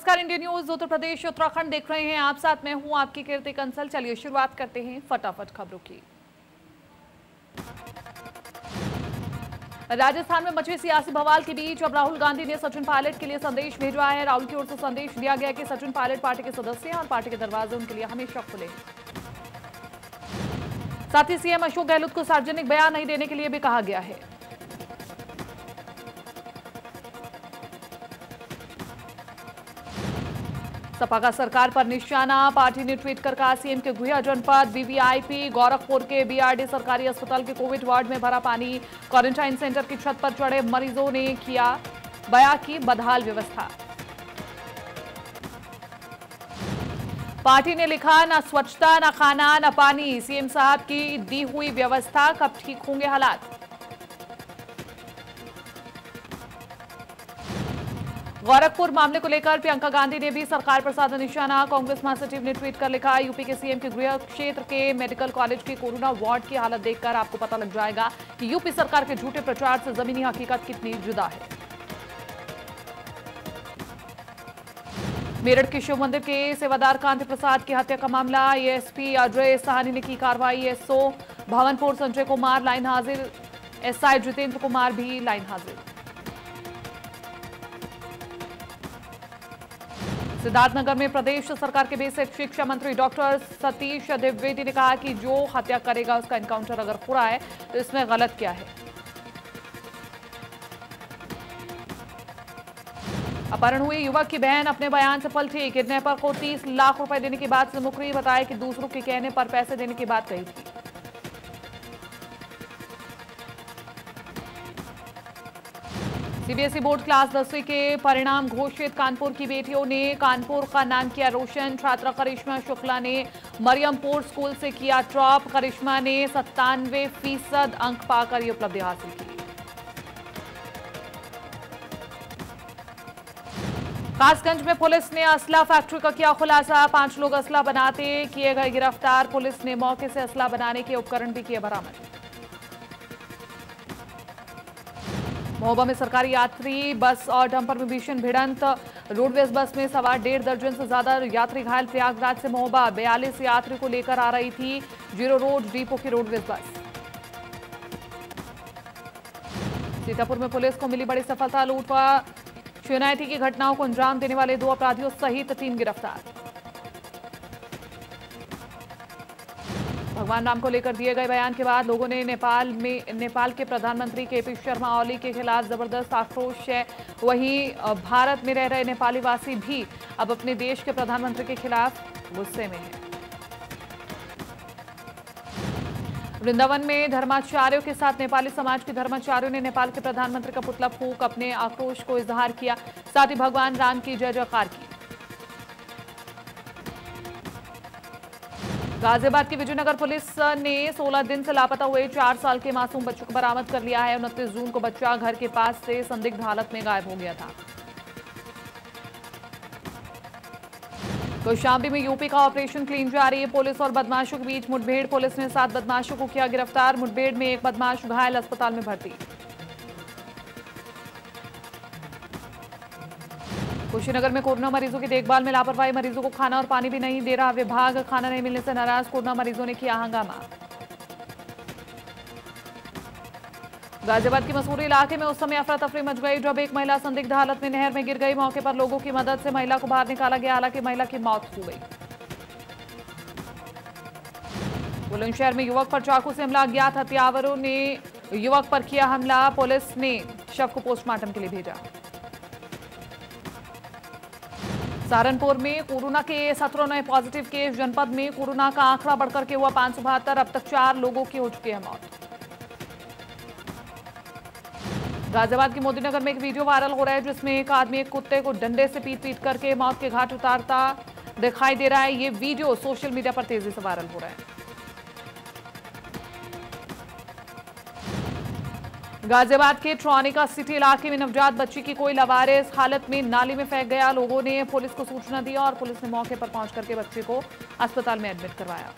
नमस्कार, India news Uttar Pradesh Uttarakhand देख रहे हैं आप। साथ में हूं आपकी कीर्ति कंसल। चलिए शुरुआत करते हैं फटाफट खबरों की। राजस्थान में मचे सियासी बवाल के बीच अब राहुल गांधी ने सचिन पायलट के लिए संदेश भेजा है। राहुल की ओर से संदेश दिया गया कि सचिन पायलट पार्टी के सदस्य हैं और पार्टी के दरवाजे उनके लिए हमेशा खुले हैं। साथ ही सीएम अशोक गहलोत को सार्वजनिक बयान नहीं देने के लिए भी कहा गया है। सपा का सरकार पर निशाना, पार्टी ने ट्वीट कर कहा सीएम के गुहिया जनपद वीवीआईपी गोरखपुर के बीआरडी सरकारी अस्पताल के कोविड वार्ड में भरा पानी। क्वारंटाइन सेंटर की छत पर चढ़े मरीजों ने किया बया की बदहाल व्यवस्था। पार्टी ने लिखा, ना स्वच्छता, ना खाना, ना पानी, सीएम साहब की दी हुई व्यवस्था, कब ठीक होंगे हालात। गोरखपुर मामले को लेकर प्रियंका गांधी ने भी सरकार पर साधा निशाना। कांग्रेस महासचिव ने ट्वीट कर लिखा, यूपी के सीएम के गृह क्षेत्र के मेडिकल कॉलेज के कोरोना वार्ड की हालत देखकर आपको पता लग जाएगा कि यूपी सरकार के झूठे प्रचार से जमीनी हकीकत कितनी जुदा है। मेरठ के शिव मंदिर के सेवादार कांति प्रसाद की हत्या का मामला, एएसपी अजय साहनी ने की कार्रवाई। एसओ भवनपुर संजय कुमार लाइन हाजिर, एसआई जितेंद्र कुमार भी लाइन हाजिर। सिद्धार्थनगर में प्रदेश सरकार के बेसिक शिक्षा मंत्री डॉक्टर सतीश द्विवेदी ने कहा कि जो हत्या करेगा उसका एनकाउंटर अगर हो रहा है तो इसमें गलत क्या है। अपहरण हुए युवक की बहन अपने बयान से पलटी। किडनैपर को 30 लाख रुपए देने की बात से मुकरी, बताया कि दूसरों के कहने पर पैसे देने की बात कही थी। सीबीएसई बोर्ड क्लास 10वीं के परिणाम घोषित। कानपुर की बेटियों ने कानपुर का नाम किया रोशन। छात्रा करिश्मा शुक्ला ने मरियमपुर स्कूल से किया टॉप। करिश्मा ने 97% अंक पाकर यह उपलब्धि हासिल की। कासगंज में पुलिस ने असला फैक्ट्री का किया खुलासा। 5 लोग असला बनाते किए गए गिरफ्तार। पुलिस ने मौके से असला बनाने के उपकरण भी किए बरामद। महोबा में सरकारी यात्री बस और डंपर में भीषण भिड़ंत। रोडवेज बस में सवार 1.5 दर्जन से ज्यादा यात्री घायल। प्रयागराज से महोबा 42 यात्री को लेकर आ रही थी जीरो रोड डिपो की रोडवेज बस। सीतापुर में पुलिस को मिली बड़ी सफलता। लूट व शून्यती की घटनाओं को अंजाम देने वाले 2 अपराधियों सहित 3 गिरफ्तार। भगवान राम को लेकर दिए गए बयान के बाद लोगों ने नेपाल के प्रधानमंत्री केपी शर्मा ओली के खिलाफ जबरदस्त आक्रोश है। वहीं भारत में रह रहे नेपाली वासी भी अब अपने देश के प्रधानमंत्री के खिलाफ गुस्से में हैं। वृंदावन में धर्माचार्यों के साथ नेपाली समाज के धर्माचार्यों ने नेपाल के प्रधानमंत्री का पुतला फूंक अपने आक्रोश को इजहार किया। साथ ही भगवान राम की जय जयकार की। गाजियाबाद की विजयनगर पुलिस ने 16 दिन से लापता हुए 4 साल के मासूम बच्चों को बरामद कर लिया है। 29 जून को बच्चा घर के पास से संदिग्ध हालत में गायब हो गया था। कौशाम्बी में यूपी का ऑपरेशन क्लीन जारी है। पुलिस और बदमाशों के बीच मुठभेड़। पुलिस ने 7 बदमाशों को किया गिरफ्तार। मुठभेड़ में एक बदमाश घायल, अस्पताल में भर्ती। कुशीनगर में कोरोना मरीजों की देखभाल में लापरवाही। मरीजों को खाना और पानी भी नहीं दे रहा विभाग। खाना नहीं मिलने से नाराज कोरोना मरीजों ने किया हंगामा। गाजियाबाद के मसूरी इलाके में उस समय अफरा तफरी मच गई जब एक महिला संदिग्ध हालत में नहर में गिर गई। मौके पर लोगों की मदद से महिला को बाहर निकाला गया, हालांकि महिला की मौत हो गई। बुलंदशहर में युवक पर चाकू से हमला। अज्ञात हत्यारों ने युवक पर किया हमला। पुलिस ने शव को पोस्टमार्टम के लिए भेजा। सहारनपुर में कोरोना के 17 नए पॉजिटिव केस। जनपद में कोरोना का आंकड़ा बढ़कर के हुआ 572। अब तक 4 लोगों की हो चुकी है मौत। गाजियाबाद के मोदीनगर में एक वीडियो वायरल हो रहा है जिसमें एक आदमी एक कुत्ते को डंडे से पीट करके मौत के घाट उतारता दिखाई दे रहा है। ये वीडियो सोशल मीडिया पर तेजी से वायरल हो रहा है। गाजियाबाद के ट्रॉनिका सिटी इलाके में नवजात बच्ची की कोई लवारिस हालत में नाली में फेंक गया। लोगों ने पुलिस को सूचना दी और पुलिस ने मौके पर पहुंच करके बच्चे को अस्पताल में एडमिट करवाया।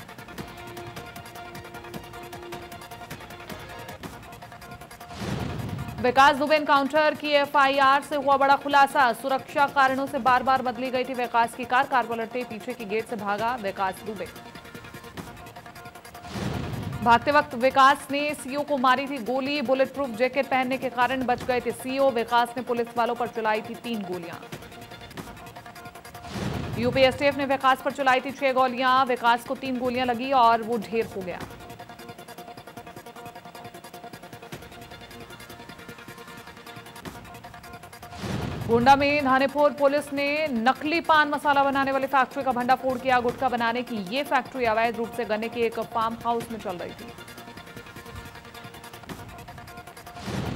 विकास दुबे एनकाउंटर की एफआईआर से हुआ बड़ा खुलासा। सुरक्षा कारणों से बार बार बदली गई थी विकास की कार पलटते पीछे की गेट से भागा विकास दुबे। भागते वक्त विकास ने सीओ को मारी थी गोली। बुलेट प्रूफ जैकेट पहनने के कारण बच गए थे सीओ। विकास ने पुलिस वालों पर चलाई थी 3 गोलियां। यूपी एसटीएफ ने विकास पर चलाई थी 6 गोलियां। विकास को 3 गोलियां लगी और वो ढेर हो गया। गोंडा में धानेपुर पुलिस ने नकली पान मसाला बनाने वाली फैक्ट्री का भंडाफोड़ किया। गुटखा बनाने की ये फैक्ट्री अवैध रूप से गन्ने के एक फार्म हाउस में चल रही थी।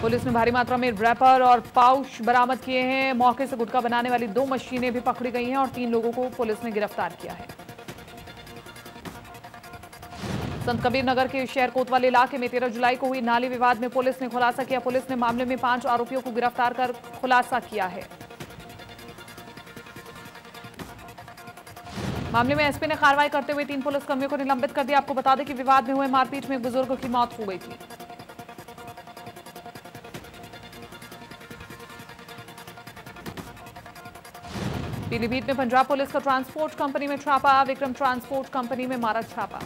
पुलिस ने भारी मात्रा में रैपर और पाउच बरामद किए हैं। मौके से गुटखा बनाने वाली 2 मशीनें भी पकड़ी गई हैं और 3 लोगों को पुलिस ने गिरफ्तार किया है। संत कबीर नगर के शहर कोतवाल इलाके में 13 जुलाई को हुई नाली विवाद में पुलिस ने खुलासा किया। पुलिस ने मामले में 5 आरोपियों को गिरफ्तार कर खुलासा किया है। मामले में एसपी ने कार्रवाई करते हुए 3 पुलिसकर्मियों को निलंबित कर दिया। आपको बता दें कि विवाद में हुए मारपीट में एक बुजुर्ग की मौत हो गई थी। पीलीभीत में पंजाब पुलिस का ट्रांसपोर्ट कंपनी में छापा। विक्रम ट्रांसपोर्ट कंपनी में मारा छापा।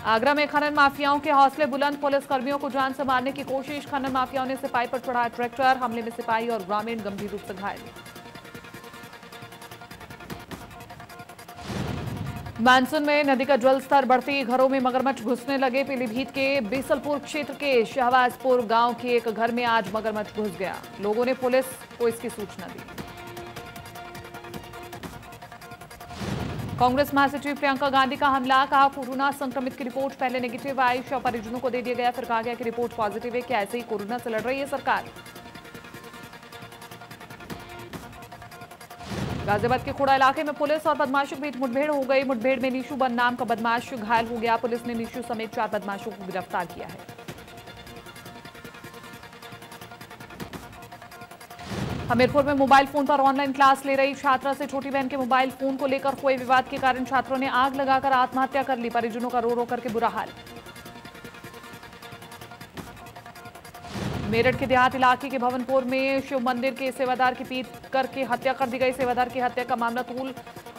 आगरा में खनन माफियाओं के हौसले बुलंद। पुलिस कर्मियों को जान से मारने की कोशिश। खनन माफियाओं ने सिपाही पर चढ़ाया ट्रैक्टर। हमले में सिपाही और ग्रामीण गंभीर रूप से घायल। मानसून में नदी का जल स्तर बढ़ते घरों में मगरमच्छ घुसने लगे। पीलीभीत के बीसलपुर क्षेत्र के शहबाजपुर गांव के एक घर में आज मगरमच्छ घुस गया। लोगों ने पुलिस को इसकी सूचना दी। कांग्रेस महासचिव प्रियंका गांधी का हमला। कहा कोरोना संक्रमित की रिपोर्ट पहले नेगेटिव आई, शव परिजनों को दे दिया गया, फिर कहा गया कि रिपोर्ट पॉजिटिव है। क्या ऐसे ही कोरोना से लड़ रही है सरकार? गाजियाबाद के खोड़ा इलाके में पुलिस और बदमाशों के बीच मुठभेड़ हो गई। मुठभेड़ में नीशू बन नाम का बदमाश घायल हो गया। पुलिस ने नीशू समेत 4 बदमाशों को गिरफ्तार किया है। हमीरपुर में मोबाइल फोन पर ऑनलाइन क्लास ले रही छात्रा से छोटी बहन के मोबाइल फोन को लेकर हुए विवाद के कारण छात्रों ने आग लगाकर आत्महत्या कर ली। परिजनों का रो रो करके बुरा हाल। मेरठ के देहात इलाके के भवनपुर में शिव मंदिर के सेवादार की पीट करके हत्या कर दी गई। सेवादार की हत्या का मामला तूल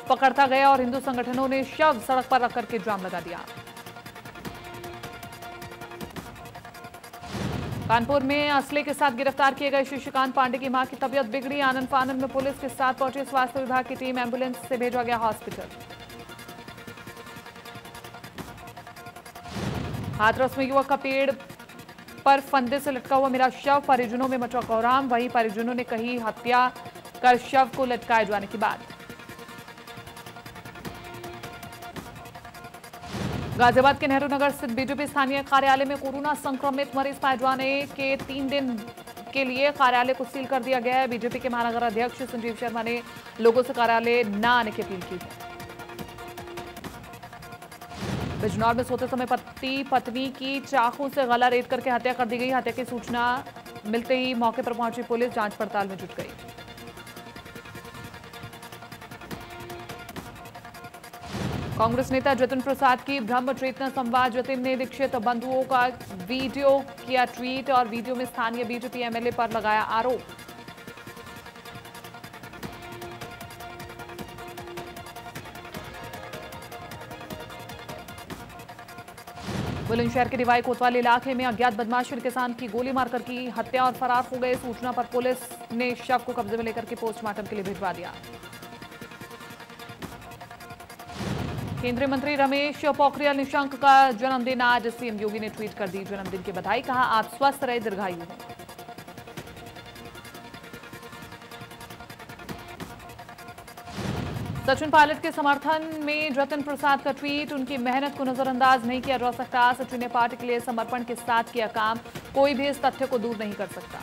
पकड़ता गया और हिंदू संगठनों ने शव सड़क पर रख करके जाम लगा दिया। कानपुर में असले के साथ गिरफ्तार किए गए शशिकांत पांडे की मां की तबीयत बिगड़ी। आनंद फानंद में पुलिस के साथ पहुंची स्वास्थ्य विभाग की टीम। एम्बुलेंस से भेजा गया हॉस्पिटल। हाथरस में युवक का पेड़ पर फंदे से लटका हुआ मिला शव। परिजनों में मचा कोहराम। वहीं परिजनों ने कही हत्या कर शव को लटकाए जाने की बात। गाजियाबाद के नेहरू नगर स्थित बीजेपी स्थानीय कार्यालय में कोरोना संक्रमित मरीज पाए जाने के 3 दिन के लिए कार्यालय को सील कर दिया गया है। बीजेपी के महानगर अध्यक्ष संजीव शर्मा ने लोगों से कार्यालय न आने की अपील की है। बिजनौर में सोते समय पति पत्नी की चाकू से गला रेत करके हत्या कर दी गई। हत्या की सूचना मिलते ही मौके पर पहुंची पुलिस जांच पड़ताल में जुट गई। कांग्रेस नेता जतिन प्रसाद की ब्रह्म चेतना संवाद। जतिन ने दीक्षित बंधुओं का वीडियो किया ट्वीट और वीडियो में स्थानीय बीजेपी एमएलए पर लगाया आरोप। बुलंदशहर के रिवाई कोतवाल इलाके में अज्ञात बदमाश किसान की गोली मारकर की हत्या और फरार हो गए। सूचना पर पुलिस ने शव को कब्जे में लेकर के पोस्टमार्टम के लिए भिजवा दिया। केंद्रीय मंत्री रमेश पोखरियाल निशंक का जन्मदिन आज। सीएम योगी ने ट्वीट कर दी जन्मदिन की बधाई। कहा आप स्वस्थ रहे, दीर्घायु हो। सचिन पायलट के समर्थन में जतिन प्रसाद का ट्वीट। उनकी मेहनत को नजरअंदाज नहीं किया जा सकता। सचिन ने पार्टी के लिए समर्पण के साथ किया काम। कोई भी इस तथ्य को दूर नहीं कर सकता।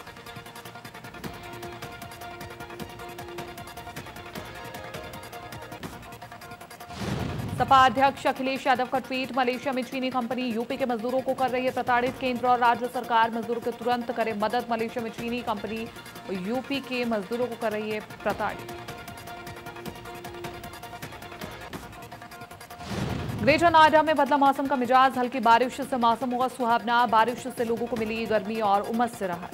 सपा अध्यक्ष अखिलेश यादव का ट्वीट। मलेशिया में चीनी कंपनी यूपी के मजदूरों को कर रही है प्रताड़ित। केंद्र और राज्य सरकार मजदूरों को तुरंत करे मदद। मलेशिया में चीनी कंपनी यूपी के मजदूरों को कर रही है प्रताड़ित। ग्रेटर नोएडा में बदला मौसम का मिजाज, हल्की बारिश से मौसम हुआ सुहावना। बारिश से लोगों को मिली गर्मी और उमस से राहत।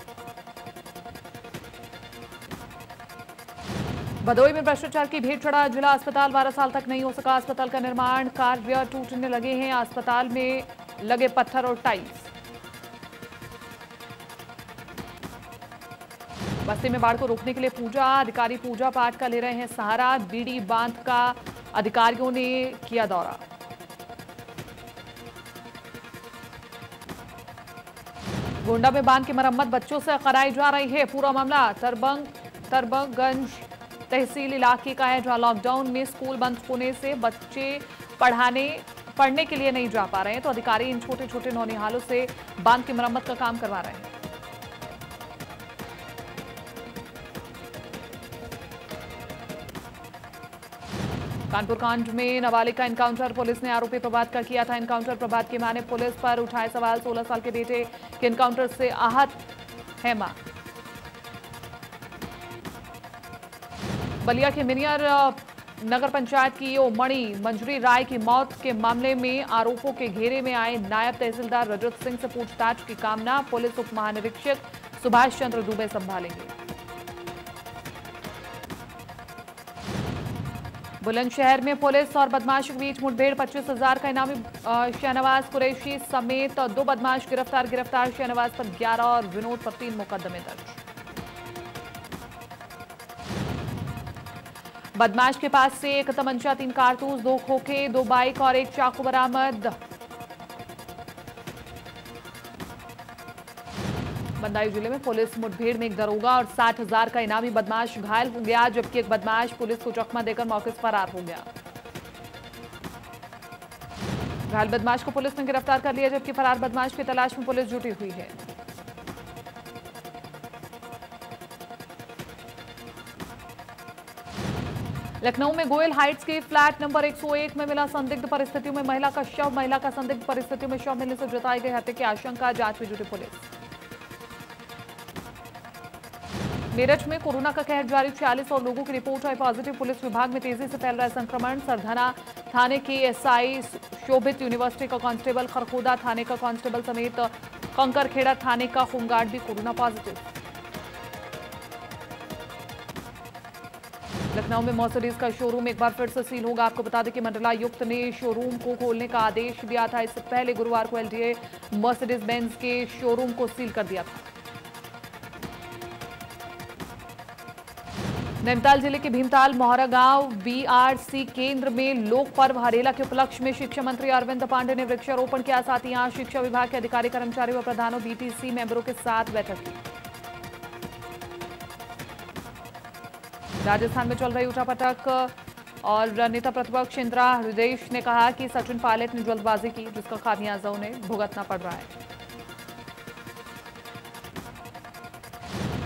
भदोही में भ्रष्टाचार की भीड़ चढ़ा जिला अस्पताल, 12 साल तक नहीं हो सका अस्पताल का निर्माण, कार्य टूटने लगे हैं। अस्पताल में लगे पत्थर और टाइल्स। बस्ती में बाढ़ को रोकने के लिए पूजा, अधिकारी पूजा पाठ का ले रहे हैं सहारा। बीड़ी बांध का अधिकारियों ने किया दौरा। गोंडा में बांध की मरम्मत बच्चों से कराई जा रही है। पूरा मामला तरबगंज तहसील इलाके का है, जहां लॉकडाउन में स्कूल बंद होने से बच्चे पढ़ने के लिए नहीं जा पा रहे हैं, तो अधिकारी इन छोटे छोटे नौनिहालों से बांध की मरम्मत का काम करवा रहे हैं। कानपुर कांड में नाबालिग का एनकाउंटर, पुलिस ने आरोपी प्रभात का किया था एनकाउंटर। प्रभात की मां ने पुलिस पर उठाए सवाल, 16 साल के बेटे के एनकाउंटर से आहत है मां। बलिया के मिनियर नगर पंचायत की ईओ मणि मंजरी राय की मौत के मामले में आरोपों के घेरे में आए नायब तहसीलदार रजत सिंह से पूछताछ की कामना। पुलिस उप महानिरीक्षक सुभाष चंद्र दुबे संभालेंगे। बुलंदशहर में पुलिस और बदमाश के बीच मुठभेड़, 25,000 का इनामी शहनवाज कुरैशी समेत 2 बदमाश गिरफ्तार। शहनवाज पर 11 और विनोद पर 3 मुकदमे दर्ज। बदमाश के पास से 1 तमंचा, 3 कारतूस, 2 खोखे, 2 बाइक और 1 चाकू बरामद। बदायूं जिले में पुलिस मुठभेड़ में एक दरोगा और 60,000 का इनामी बदमाश घायल हो गया, जबकि एक बदमाश पुलिस को चकमा देकर मौके से फरार हो गया। घायल बदमाश को पुलिस ने गिरफ्तार कर लिया, जबकि फरार बदमाश की तलाश में पुलिस जुटी हुई है। लखनऊ में गोयल हाइट्स के फ्लैट नंबर 101 में मिला संदिग्ध परिस्थितियों में महिला का शव। महिला का संदिग्ध परिस्थितियों में शव मिलने से जताई गई हत्या की आशंका, जांच में जुटी पुलिस। मेरठ में कोरोना का कहर जारी, 46 और लोगों की रिपोर्ट आई पॉजिटिव। पुलिस विभाग में तेजी से फैल रहा है संक्रमण। सरधना थाने के एसआई, शोभित यूनिवर्सिटी का कांस्टेबल, खरखोदा थाने का कांस्टेबल समेत कंकरखेड़ा थाने का होमगार्ड भी कोरोना पॉजिटिव। लखनऊ में मर्सिडीज का शोरूम एक बार फिर से सील होगा। आपको बता दें कि मंडलायुक्त ने शोरूम को खोलने का आदेश दिया था। इससे पहले गुरुवार को एलडीए मर्सिडीज बेंज के शोरूम को सील कर दिया था। नैनीताल जिले के भीमताल मोहरा गांव बीआरसी केंद्र में लोक पर्व हरेला के उपलक्ष्य में शिक्षा मंत्री अरविंद पांडे ने वृक्षारोपण किया। साथ ही यहां शिक्षा विभाग के अधिकारी, कर्मचारी व प्रधानों, बीटीसी मेंबरों के साथ बैठक की। राजस्थान में चल रही उठापटक और नेता प्रतिपक्ष इंदिरा हृदय ने कहा कि सचिन पायलट ने जल्दबाजी की, जिसका खामियाजा उन्हें भुगतना पड़ रहा है।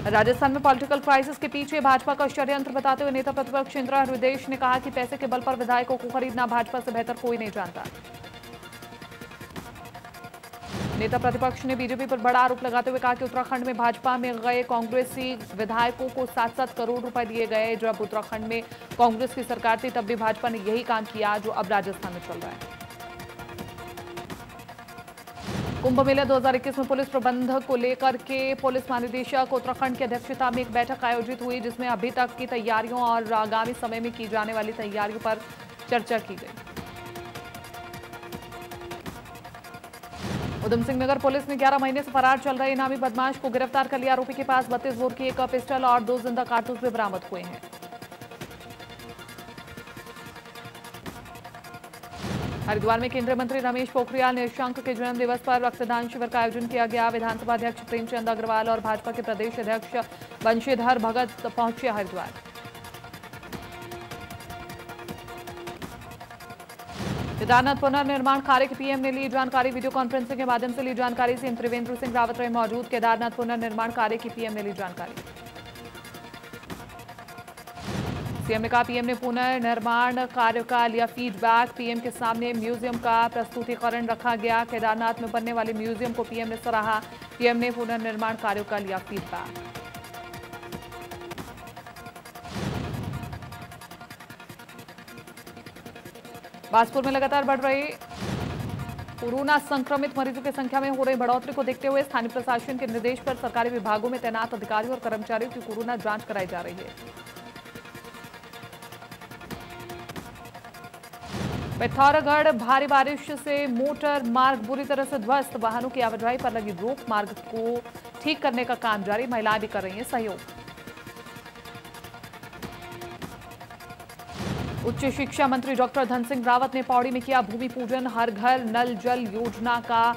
राजस्थान में पॉलिटिकल क्राइसिस के पीछे भाजपा का षड्यंत्र बताते हुए नेता प्रतिपक्ष इंदिरा हृदय ने कहा कि पैसे के बल पर विधायकों को खरीदना भाजपा से बेहतर कोई नहीं जानता। नेता प्रतिपक्ष ने बीजेपी पर बड़ा आरोप लगाते हुए कहा कि उत्तराखंड में भाजपा में गए कांग्रेसी विधायकों को 7-7 करोड़ रुपए दिए गए। जब उत्तराखंड में कांग्रेस की सरकार थी तब भी भाजपा ने यही काम किया जो अब राजस्थान में चल रहा है। कुंभ मेला 2021 में पुलिस प्रबंधक को लेकर के पुलिस महानिदेशक उत्तराखंड की अध्यक्षता में एक बैठक आयोजित हुई, जिसमें अभी तक की तैयारियों और आगामी समय में की जाने वाली तैयारियों पर चर्चा की गई। उधम सिंह नगर पुलिस ने 11 महीने से फरार चल रहे इनामी बदमाश को गिरफ्तार कर लिया। आरोपी के पास 32 बोर की एक पिस्टल और 2 जिंदा कारतूस भी बरामद हुए हैं। हरिद्वार में केंद्रीय मंत्री रमेश पोखरियाल निशंक के जन्म दिवस पर रक्तदान शिविर का आयोजन किया गया। विधानसभा अध्यक्ष प्रेमचंद अग्रवाल और भाजपा के प्रदेश अध्यक्ष बंशीधर भगत पहुंचे हरिद्वार। केदारनाथ पुनर्निर्माण कार्य की पीएम ने ली जानकारी, वीडियो कॉन्फ्रेंसिंग के माध्यम से ली जानकारी। सीएम त्रिवेंद्र सिंह रावत रहे मौजूद। केदारनाथ पुनर्निर्माण कार्य की पीएम ने ली जानकारी। सीएम ने कहा पीएम ने पुनर्निर्माण कार्य का लिया फीडबैक। पीएम के सामने म्यूजियम का प्रस्तुतिकरण रखा गया। केदारनाथ में बनने वाले म्यूजियम को पीएम ने सराहा। पीएम ने पुनर्निर्माण कार्यों का लिया फीडबैक। बाजपुर में लगातार बढ़ रहे कोरोना संक्रमित मरीजों की संख्या में हो रही बढ़ोतरी को देखते हुए स्थानीय प्रशासन के निर्देश पर सरकारी विभागों में तैनात अधिकारियों और कर्मचारियों की कोरोना जांच कराई जा रही है। पिथौरागढ़ भारी बारिश से मोटर मार्ग बुरी तरह से ध्वस्त, वाहनों की आवाजाही पर लगी रोक, मार्ग को ठीक करने का काम जारी, महिलाएं भी कर रही हैं सहयोग। उच्च शिक्षा मंत्री डॉक्टर धन सिंह रावत ने पौड़ी में किया भूमि पूजन, हर घर नल जल योजना का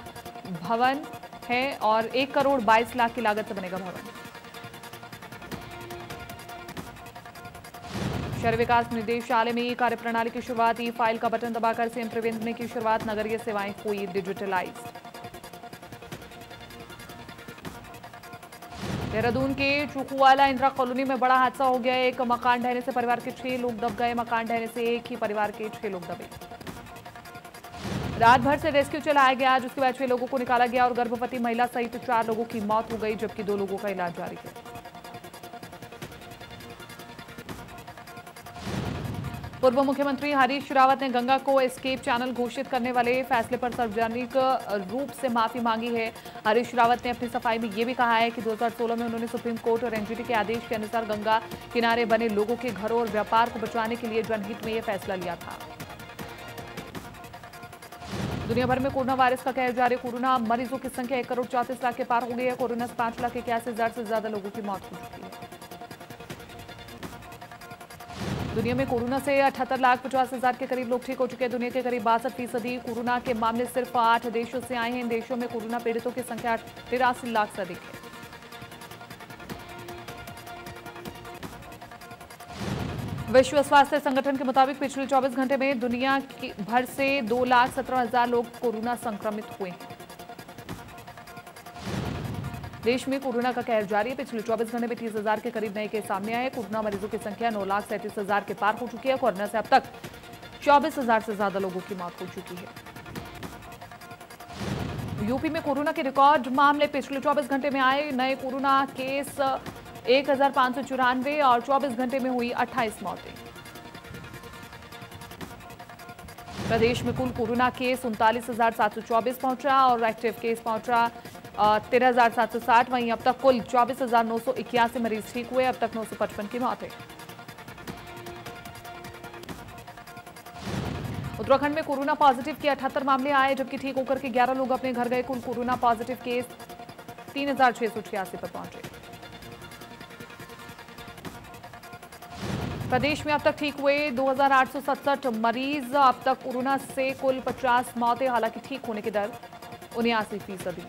भवन है और 1 करोड़ 22 लाख की लागत से बनेगा भवन। शहरी विकास निदेशालय में कार्यप्रणाली की शुरुआत, ई फाइल का बटन दबाकर सीएम त्रिवेंद्र ने की शुरुआत, नगरीय सेवाएं हुई डिजिटलाइज। देहरादून के चुकुवाला इंदिरा कॉलोनी में बड़ा हादसा हो गया। एक मकान ढहने से परिवार के 6 लोग दब गए। मकान ढहने से एक ही परिवार के 6 लोग दबे। रात भर से रेस्क्यू चलाया गया, जिसके बाद 6 लोगों को निकाला गया और गर्भवती महिला सहित 4 लोगों की मौत हो गई, जबकि 2 लोगों का इलाज जारी है। पूर्व मुख्यमंत्री हरीश रावत ने गंगा को एस्केप चैनल घोषित करने वाले फैसले पर सार्वजनिक रूप से माफी मांगी है। हरीश रावत ने अपनी सफाई में यह भी कहा है कि 2016 में उन्होंने सुप्रीम कोर्ट और एनजीटी के आदेश के अनुसार गंगा किनारे बने लोगों के घरों और व्यापार को बचाने के लिए जनहित में यह फैसला लिया था। दुनिया भर में कोरोना वायरस का कहर जारी, कोरोना मरीजों की संख्या 1 करोड़ 34 लाख के पार हो गई है। कोरोना से 5,81,000 से ज्यादा लोगों की मौत हो चुकी है। दुनिया में कोरोना से 78,50,000 के करीब लोग ठीक हो चुके हैं। दुनिया के करीब 62% कोरोना के मामले सिर्फ 8 देशों से आए हैं। इन देशों में कोरोना पीड़ितों की संख्या 83 लाख से अधिक है। विश्व स्वास्थ्य संगठन के मुताबिक पिछले 24 घंटे में दुनिया भर से 2,17,000 लोग कोरोना संक्रमित हुए हैं। देश में कोरोना का कहर जारी है। पिछले 24 घंटे में 30,000 के करीब नए केस सामने आए। कोरोना मरीजों की संख्या 9,37,000 के पार हो चुकी है। कोरोना से अब तक 24,000 से ज्यादा लोगों की मौत हो चुकी है। यूपी में कोरोना के रिकॉर्ड मामले, पिछले 24 घंटे में आए नए कोरोना केस 1,594 और 24 घंटे में हुई 28 मौतें। प्रदेश में कुल कोरोना केस 39,724 पहुंचा और एक्टिव केस पहुंचा 13,760। वहीं अब तक कुल 24,981 मरीज ठीक हुए। अब तक 955 की मौतें। उत्तराखंड में कोरोना पॉजिटिव के 78 मामले आए, जबकि ठीक होकर के 11 लोग अपने घर गए। कुल कोरोना पॉजिटिव केस 3,686 पर पहुंचे। प्रदेश में अब तक ठीक हुए 2,867 मरीज। अब तक कोरोना से कुल 50 मौतें, हालांकि ठीक होने की दर 79%।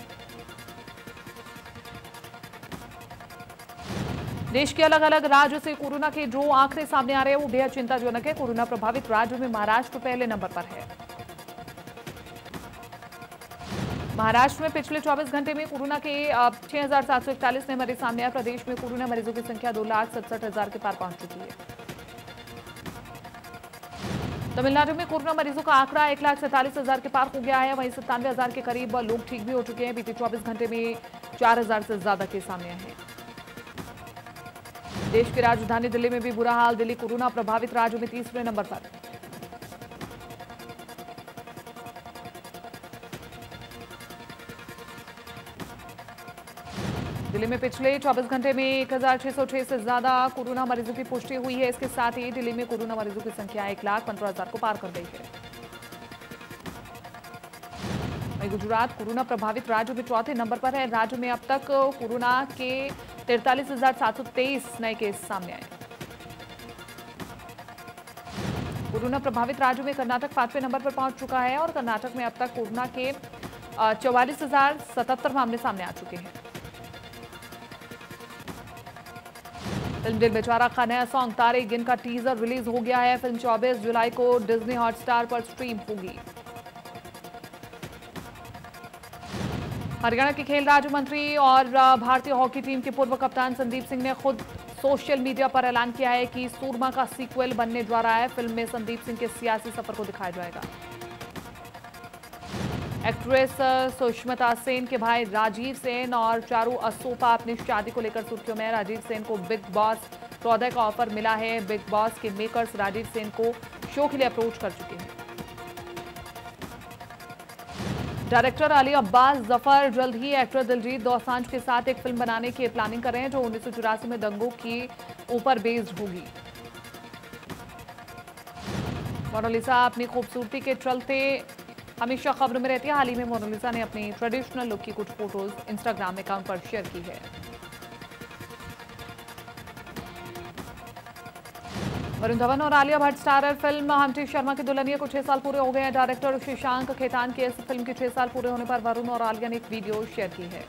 देश के अलग अलग राज्यों से कोरोना के जो आंकड़े सामने आ रहे हैं वो बेहद चिंताजनक है। कोरोना प्रभावित राज्यों में महाराष्ट्र पहले नंबर पर है। महाराष्ट्र में पिछले 24 घंटे में कोरोना के 6,741 नए मरीज सामने आए। प्रदेश में कोरोना मरीजों की संख्या 2,67,000 के पार पहुंच चुकी है। तमिलनाडु में कोरोना मरीजों का आंकड़ा 1,47,000 के पार हो गया है। वहीं 97,000 के करीब लोग ठीक भी हो चुके हैं। बीते 24 घंटे में 4,000 से ज्यादा केस सामने आए हैं। देश की राजधानी दिल्ली में भी बुरा हाल। दिल्ली कोरोना प्रभावित राज्यों में 30वें नंबर पर। दिल्ली में पिछले 24 घंटे में 1,606 से ज्यादा कोरोना मरीजों की पुष्टि हुई है। इसके साथ ही दिल्ली में कोरोना मरीजों की संख्या 1,15,000 को पार कर गई है। वहीं गुजरात कोरोना प्रभावित राज्यों में चौथे नंबर पर है। राज्य में अब तक कोरोना के 43,723 नए केस सामने आए। कोरोना प्रभावित राज्यों में कर्नाटक 5वें नंबर पर पहुंच चुका है और कर्नाटक में अब तक कोरोना के 44,077 मामले सामने आ चुके हैं। फिल्म दिल बेचारा का नया सॉन्ग तारे गिन का टीजर रिलीज हो गया है। फिल्म 24 जुलाई को डिज्नी हॉटस्टार पर स्ट्रीम होगी। हरियाणा के खेल राज्य मंत्री और भारतीय हॉकी टीम के पूर्व कप्तान संदीप सिंह ने खुद सोशल मीडिया पर ऐलान किया है कि सूरमा का सीक्वल बनने जा रहा है। फिल्म में संदीप सिंह के सियासी सफर को दिखाया जाएगा। एक्ट्रेस सुष्मिता सेन के भाई राजीव सेन और चारू असोपा अपनी शादी को लेकर सुर्खियों में। राजीव सेन को बिग बॉस 14 का ऑफर मिला है। बिग बॉस के मेकर्स राजीव सेन को शो के लिए अप्रोच कर चुके हैं। डायरेक्टर अली अब्बास जफर जल्द ही एक्टर दिलजीत दोसांझ के साथ एक फिल्म बनाने की प्लानिंग कर रहे हैं जो 1984 में दंगों की ऊपर बेस्ड होगी। मोनालिसा अपनी खूबसूरती के चलते हमेशा खबरों में रहती है। हाल ही में मोनालिसा ने अपनी ट्रेडिशनल लुक की कुछ फोटोज इंस्टाग्राम अकाउंट पर शेयर की है। वरुण धवन और आलिया भट्ट स्टारर फिल्म हमटी शर्मा की दुल्हनिया को 6 साल पूरे हो गए हैं। डायरेक्टर शशांक खेतान के इस फिल्म के 6 साल पूरे होने पर वरुण और आलिया ने एक वीडियो शेयर की है।